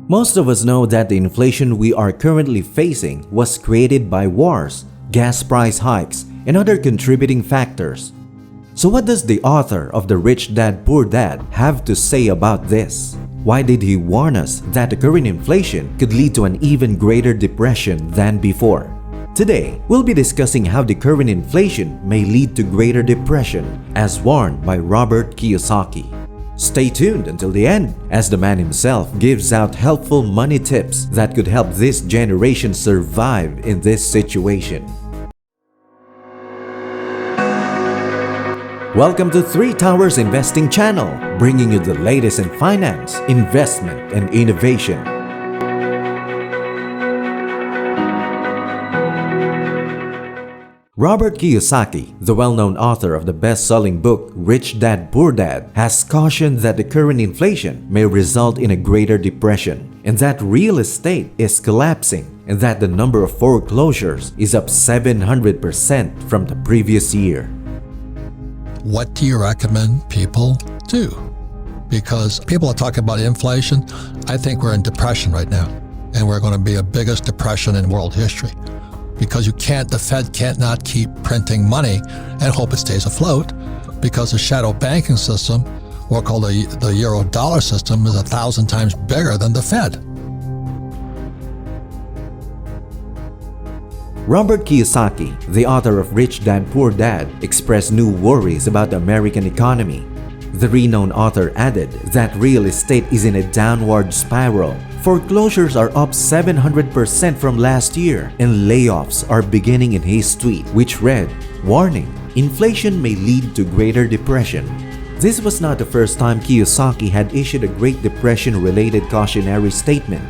Most of us know that the inflation we are currently facing was created by wars, gas price hikes, and other contributing factors. So what does the author of The Rich Dad Poor Dad have to say about this? Why did he warn us that the current inflation could lead to an even greater depression than before? Today, we'll be discussing how the current inflation may lead to greater depression as warned by Robert Kiyosaki. Stay tuned until the end as the man himself gives out helpful money tips that could help this generation survive in this situation. Welcome to Three Towers Investing Channel, bringing you the latest in finance, investment, and innovation. Robert Kiyosaki, the well-known author of the best-selling book Rich Dad Poor Dad, has cautioned that the current inflation may result in a greater depression, and that real estate is collapsing, and that the number of foreclosures is up 700% from the previous year. What do you recommend people do? Because people are talking about inflation. I think we're in depression right now, and we're going to be the biggest depression in world history. Because the Fed can't not keep printing money and hope it stays afloat, because the shadow banking system, or called the euro dollar system, is 1,000 times bigger than the Fed. Robert Kiyosaki, the author of Rich Dad Poor Dad, expressed new worries about the American economy. The renowned author added that real estate is in a downward spiral. Foreclosures are up 700% from last year, and layoffs are beginning in his tweet, which read, "Warning, inflation may lead to greater depression." This was not the first time Kiyosaki had issued a Great Depression-related cautionary statement.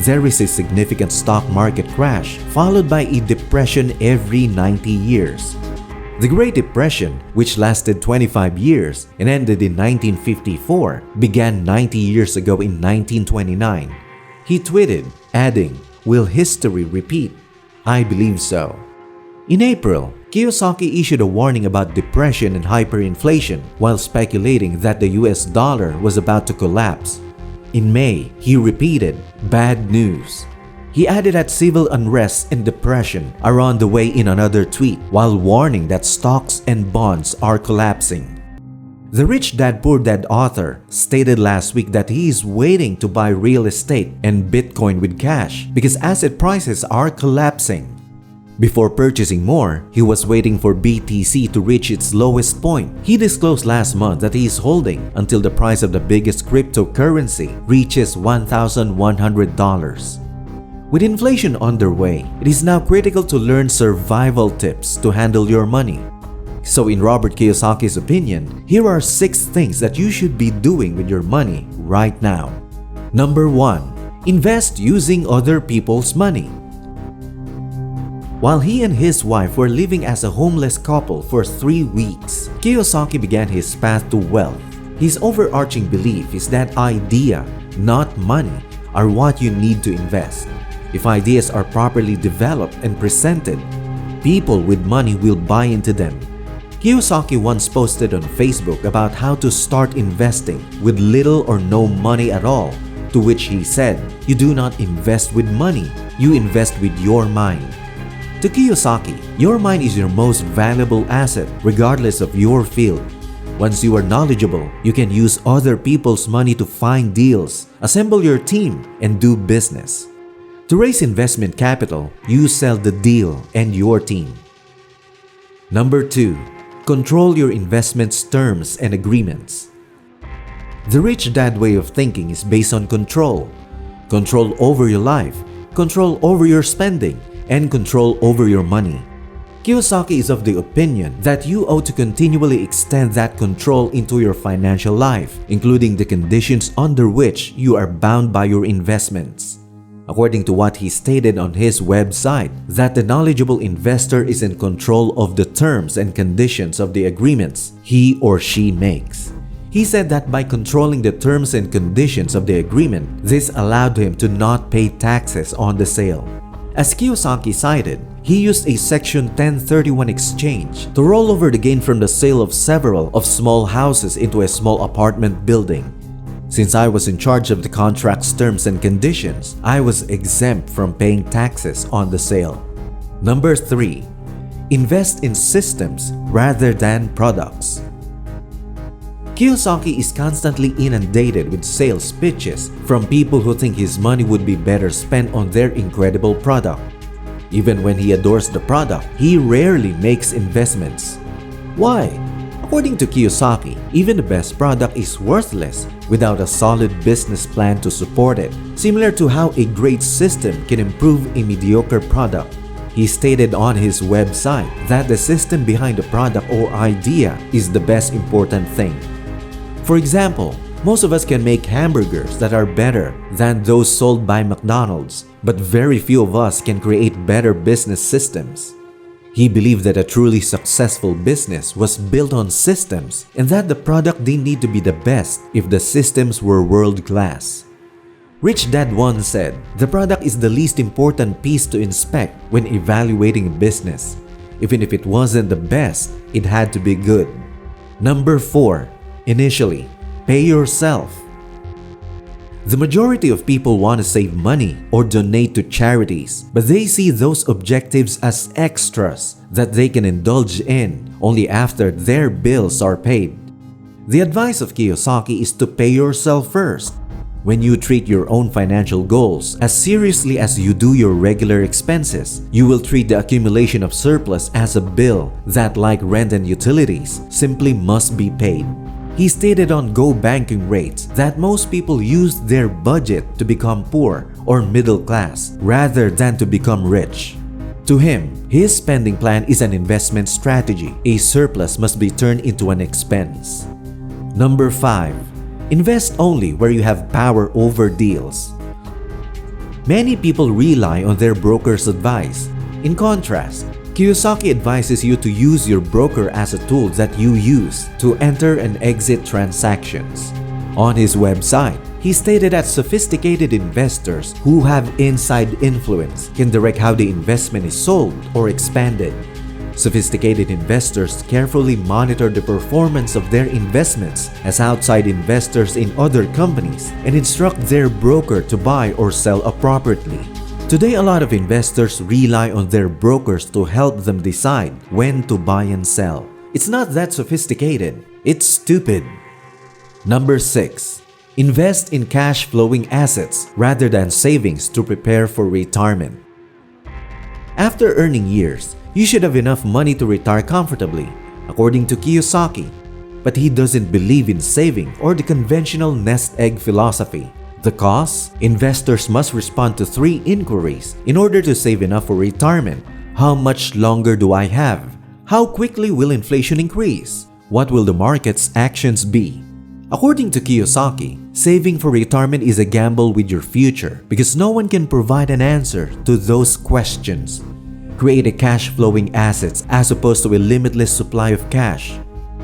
There is a significant stock market crash, followed by a depression every 90 years. The Great Depression, which lasted 25 years and ended in 1954, began 90 years ago in 1929. He tweeted, adding, "Will history repeat? I believe so." In April, Kiyosaki issued a warning about depression and hyperinflation while speculating that the US dollar was about to collapse. In May, he repeated, "Bad news." He added that civil unrest and depression are on the way in another tweet, while warning that stocks and bonds are collapsing. The Rich Dad Poor Dad author stated last week that he is waiting to buy real estate and Bitcoin with cash because asset prices are collapsing. Before purchasing more, he was waiting for BTC to reach its lowest point. He disclosed last month that he is holding until the price of the biggest cryptocurrency reaches $1,100. With inflation underway, it is now critical to learn survival tips to handle your money. So in Robert Kiyosaki's opinion, here are 6 things that you should be doing with your money right now. Number 1. Invest using other people's money. While he and his wife were living as a homeless couple for 3 weeks, Kiyosaki began his path to wealth. His overarching belief is that idea, not money, are what you need to invest. If ideas are properly developed and presented, people with money will buy into them. Kiyosaki once posted on Facebook about how to start investing with little or no money at all, to which he said, "You do not invest with money, you invest with your mind." To Kiyosaki, your mind is your most valuable asset regardless of your field. Once you are knowledgeable, you can use other people's money to find deals, assemble your team, and do business. To raise investment capital, you sell the deal and your team. Number 2. Control your investments terms and agreements. The Rich Dad way of thinking is based on control. Control over your life, control over your spending, and control over your money. Kiyosaki is of the opinion that you ought to continually extend that control into your financial life, including the conditions under which you are bound by your investments. According to what he stated on his website, that the knowledgeable investor is in control of the terms and conditions of the agreements he or she makes. He said that by controlling the terms and conditions of the agreement, this allowed him to not pay taxes on the sale. As Kiyosaki cited, he used a Section 1031 exchange to roll over the gain from the sale of several of small houses into a small apartment building. Since I was in charge of the contract's terms and conditions, I was exempt from paying taxes on the sale. Number 3. Invest in systems rather than products. Kiyosaki is constantly inundated with sales pitches from people who think his money would be better spent on their incredible product. Even when he adores the product, he rarely makes investments. Why? According to Kiyosaki, even the best product is worthless without a solid business plan to support it, similar to how a great system can improve a mediocre product. He stated on his website that the system behind the product or idea is the best important thing. For example, most of us can make hamburgers that are better than those sold by McDonald's, but very few of us can create better business systems. He believed that a truly successful business was built on systems and that the product didn't need to be the best if the systems were world-class. Rich Dad once said, "The product is the least important piece to inspect when evaluating a business. Even if it wasn't the best, it had to be good." Number 4. Initially, pay yourself. The majority of people want to save money or donate to charities, but they see those objectives as extras that they can indulge in only after their bills are paid. The advice of Kiyosaki is to pay yourself first. When you treat your own financial goals as seriously as you do your regular expenses, you will treat the accumulation of surplus as a bill that, like rent and utilities, simply must be paid. He stated on Go Banking Rates that most people use their budget to become poor or middle class rather than to become rich. To him, his spending plan is an investment strategy. A surplus must be turned into an expense. Number 5. Invest only where you have power over deals. Many people rely on their broker's advice. In contrast, Kiyosaki advises you to use your broker as a tool that you use to enter and exit transactions. On his website, he stated that sophisticated investors who have inside influence can direct how the investment is sold or expanded. Sophisticated investors carefully monitor the performance of their investments as outside investors in other companies and instruct their broker to buy or sell appropriately. Today, a lot of investors rely on their brokers to help them decide when to buy and sell. It's not that sophisticated. It's stupid. Number 6. Invest in cash-flowing assets rather than savings to prepare for retirement. After earning years, you should have enough money to retire comfortably, according to Kiyosaki. But he doesn't believe in saving or the conventional nest egg philosophy. The cause? Investors must respond to 3 inquiries in order to save enough for retirement. How much longer do I have? How quickly will inflation increase? What will the market's actions be? According to Kiyosaki, saving for retirement is a gamble with your future because no one can provide an answer to those questions. Create a cash-flowing assets as opposed to a limitless supply of cash.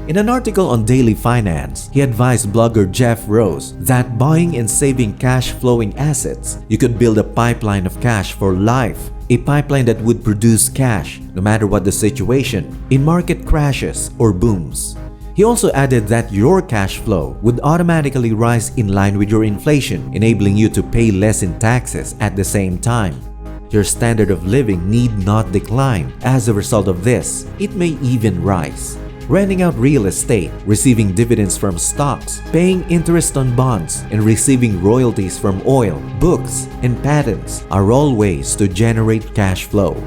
In an article on Daily Finance, he advised blogger Jeff Rose that buying and saving cash-flowing assets, you could build a pipeline of cash for life, a pipeline that would produce cash no matter what the situation, in market crashes or booms. He also added that your cash flow would automatically rise in line with your inflation, enabling you to pay less in taxes at the same time. Your standard of living need not decline as a result of this. It may even rise. Renting out real estate, receiving dividends from stocks, paying interest on bonds, and receiving royalties from oil, books, and patents are all ways to generate cash flow.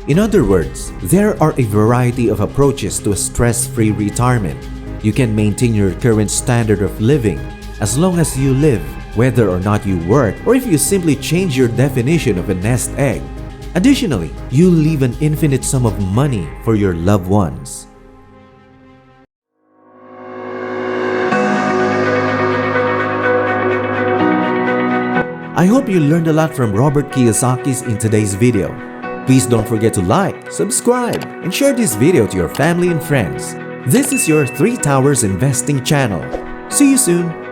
In other words, there are a variety of approaches to a stress-free retirement. You can maintain your current standard of living as long as you live, whether or not you work, or if you simply change your definition of a nest egg. Additionally, you leave an infinite sum of money for your loved ones. I hope you learned a lot from Robert Kiyosaki's in today's video. Please don't forget to like, subscribe, and share this video to your family and friends. This is your 3 Towers Investing channel. See you soon!